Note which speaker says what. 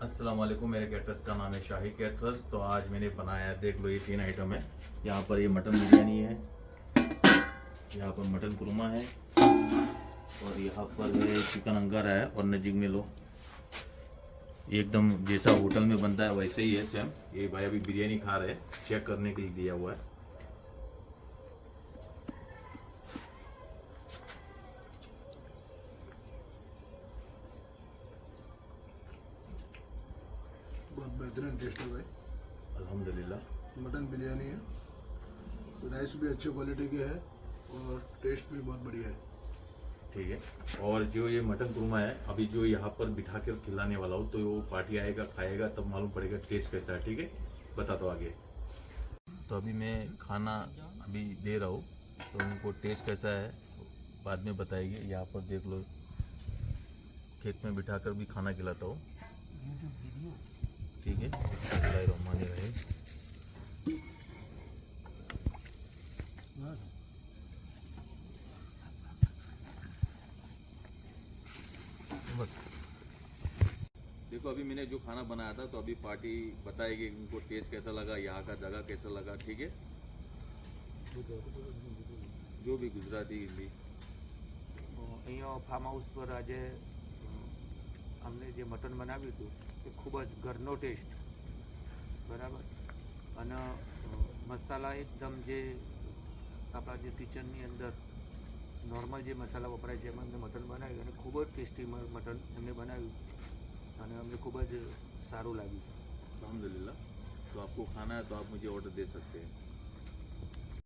Speaker 1: अस्सलाम वालेकुम। मेरे कैटरस का नाम है शाही कैटरस। तो आज मैंने बनाया है, देख लो ये 3 आइटम है। यहाँ पर ये मटन बिरयानी है, यहाँ पर मटन कुरमा है और यहाँ पर है चिकन अंगारा है और नजीक में लो एकदम जैसा होटल में बनता है वैसे ही है सेम। ये भाई अभी बिरयानी खा रहे हैं, चेक करने के लिए दिया हुआ है।
Speaker 2: बहुत बेहतरीन टेस्ट है भाई।
Speaker 1: अल्हम्दुलिल्लाह।
Speaker 2: मटन बिरयानी है, राइस भी अच्छी क्वालिटी के है और टेस्ट भी बहुत बढ़िया है।
Speaker 1: ठीक है। और जो ये मटन कुरमा है, अभी जो यहाँ पर बिठा कर खिलाने वाला हूँ, तो वो पार्टी आएगा खाएगा तब मालूम पड़ेगा टेस्ट कैसा है। ठीक है, बता दो आगे। तो अभी मैं खाना अभी दे रहा हूँ, तो उनको टेस्ट कैसा है बाद में बताएगी। यहाँ पर देख लो, खेत में बिठा कर भी खाना खिलाता हूँ। ठीक है, बिस्मिल्लाहिर्रहमानिर्रहीम। देखो अभी मैंने जो खाना बनाया था, तो अभी पार्टी बताएगी उनको टेस्ट कैसा लगा, यहाँ का जगह कैसा लगा। ठीक है, जो भी गुजराती हिंदी।
Speaker 3: અહીંયા ફાર્મ હાઉસ પર આજે અમને જે મટન બનાવ્યું હતું એ ખૂબ જ ઘરનો ટેસ્ટ બરાબર અને મસાલા એકદમ જે આપણા જે કિચનની અંદર નોર્મલ જે મસાલા વપરાય છે એમાં અમને મટન બનાવ્યું અને ખૂબ જ ટેસ્ટી મટન એમને બનાવ્યું અને અમને ખૂબ જ સારું લાગ્યું।
Speaker 1: अल्हम्दुलिल्लाह। तो आपको खाना है तो आप मुझे ऑर्डर दे सकते हैं।